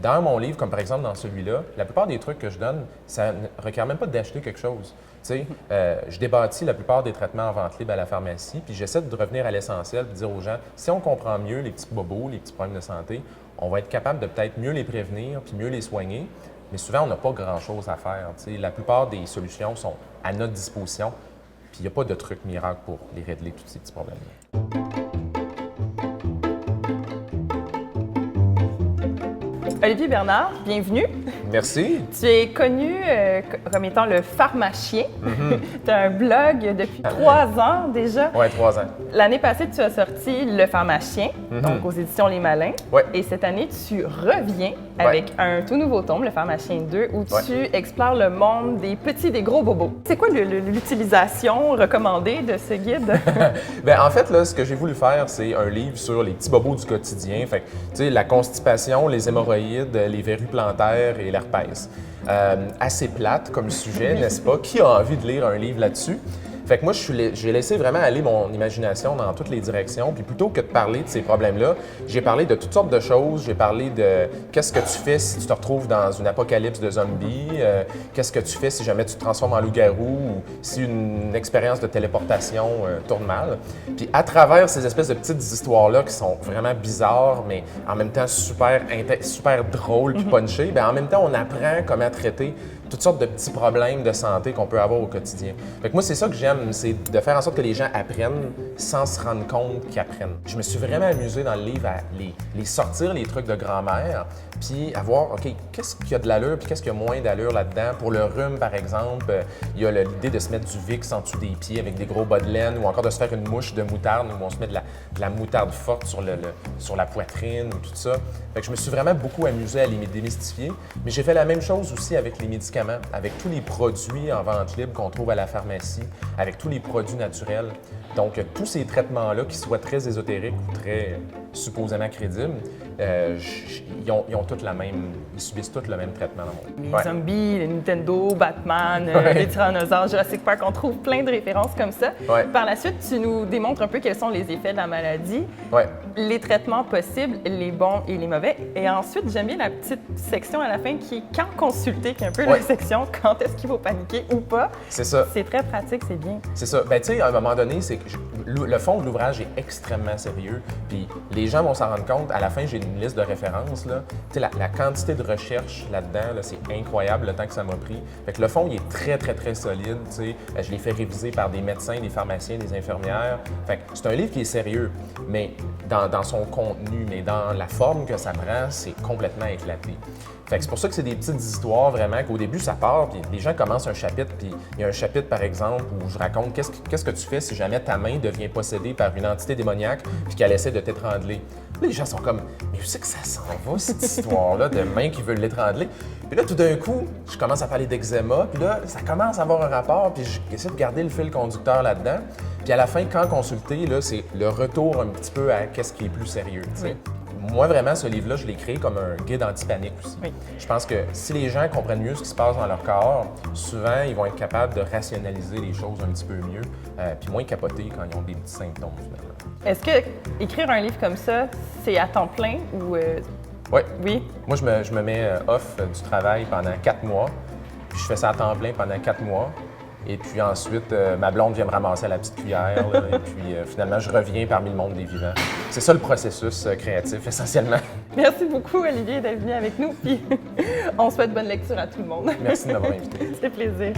Dans mon livre, comme par exemple dans celui-là, la plupart des trucs que je donne, ça ne requiert même pas d'acheter quelque chose. Je débâtis la plupart des traitements en vente libre à la pharmacie, puis j'essaie de revenir à l'essentiel, de dire aux gens, si on comprend mieux les petits bobos, les petits problèmes de santé, on va être capable de peut-être mieux les prévenir, puis mieux les soigner. Mais souvent, on n'a pas grand-chose à faire. La plupart des solutions sont à notre disposition, puis il n'y a pas de truc miracle pour les régler, tous ces petits problèmes-là. Olivier Bernard, bienvenue. Merci. Tu es connu comme étant le pharmacien. Tu as un blog depuis 3 ans déjà. Oui, 3 ans. L'année passée, tu as sorti Le Pharmacien, donc aux éditions Les Malins. Ouais. Et cette année, tu reviens avec un tout nouveau tome, Le Pharmacien 2, où tu explores le monde des petits et des gros bobos. C'est quoi l'utilisation recommandée de ce guide? Bien, en fait, là, ce que j'ai voulu faire, c'est un livre sur les petits bobos du quotidien. Fait que, tu sais, la constipation, les hémorroïdes, les verrues plantaires et l'herpès. Assez plate comme sujet, n'est-ce pas? Qui a envie de lire un livre là-dessus? Fait que moi, j'ai laissé vraiment aller mon imagination dans toutes les directions. Puis plutôt que de parler de ces problèmes-là, j'ai parlé de toutes sortes de choses. J'ai parlé de qu'est-ce que tu fais si tu te retrouves dans une apocalypse de zombies, qu'est-ce que tu fais si jamais tu te transformes en loup-garou ou si une expérience de téléportation tourne mal. Puis à travers ces espèces de petites histoires-là qui sont vraiment bizarres, mais en même temps super drôles puis punchées, bien, en même temps, on apprend comment traiter toutes sortes de petits problèmes de santé qu'on peut avoir au quotidien. Fait que moi, c'est ça que j'aime, c'est de faire en sorte que les gens apprennent sans se rendre compte qu'ils apprennent. Je me suis vraiment amusé dans le livre à les sortir, les trucs de grand-mère, puis à voir, OK, qu'est-ce qu'il y a de l'allure, puis qu'est-ce qu'il y a moins d'allure là-dedans. Pour le rhume, par exemple, il y a l'idée de se mettre du Vicks en dessous des pieds avec des gros bas de laine, ou encore de se faire une mouche de moutarde, où on se met de la moutarde forte sur la poitrine, ou tout ça. Fait que je me suis vraiment beaucoup amusé à les démystifier, mais j'ai fait la même chose aussi avec les médicaments, avec tous les produits en vente libre qu'on trouve à la pharmacie, avec tous les produits naturels. Donc, tous ces traitements-là, qui soient très ésotériques ou très supposément crédibles, ils subissent tous le même traitement dans le monde. Les zombies, les Nintendo, Batman, les tyrannosaures, Jurassic Park, on trouve plein de références comme ça. Ouais. Par la suite, tu nous démontres un peu quels sont les effets de la maladie, les traitements possibles, les bons et les mauvais. Et ensuite, j'aime bien la petite section à la fin qui est quand consulter, qui est un peu la section quand est-ce qu'il faut paniquer ou pas. C'est ça. C'est très pratique, c'est bien. C'est ça. Ben, tu sais, à un moment donné, c'est que le fond de l'ouvrage est extrêmement sérieux. Puis les gens vont s'en rendre compte. À la fin, j'ai une liste de références. Là. Tu sais, la quantité de recherche là-dedans, là, c'est incroyable le temps que ça m'a pris. Fait que le fond, il est très, très, très solide. Tu sais. Je l'ai fait réviser par des médecins, des pharmaciens, des infirmières. Fait que c'est un livre qui est sérieux, mais dans son contenu, mais dans la forme que ça prend, c'est complètement éclaté. Fait que c'est pour ça que c'est des petites histoires vraiment qu'au début ça part, puis les gens commencent un chapitre, puis il y a un chapitre par exemple où je raconte qu'est-ce que tu fais si jamais ta main devient possédée par une entité démoniaque puis qu'elle essaie de t'étrangler. Là, les gens sont comme, mais où c'est que ça s'en va cette histoire-là de main qui veut l'étrangler? Puis là, tout d'un coup, je commence à parler d'eczéma, puis là, ça commence à avoir un rapport, puis j'essaie de garder le fil conducteur là-dedans. Puis à la fin, quand consulter, là, c'est le retour un petit peu à qu'est-ce qui est plus sérieux. Oui. Moi, vraiment, ce livre-là, je l'ai créé comme un guide anti-panique aussi. Oui. Je pense que si les gens comprennent mieux ce qui se passe dans leur corps, souvent, ils vont être capables de rationaliser les choses un petit peu mieux, puis moins capoter quand ils ont des petits symptômes, finalement. Est-ce que écrire un livre comme ça, c'est à temps plein ou... Oui. Moi, je me mets off du travail pendant 4 mois, puis je fais ça à temps plein pendant 4 mois. Et puis ensuite, ma blonde vient me ramasser à la petite cuillère. Là, et puis finalement, je reviens parmi le monde des vivants. C'est ça le processus créatif, essentiellement. Merci beaucoup, Olivier, d'être venu avec nous. Puis on souhaite bonne lecture à tout le monde. Merci de m'avoir invité. C'est plaisir.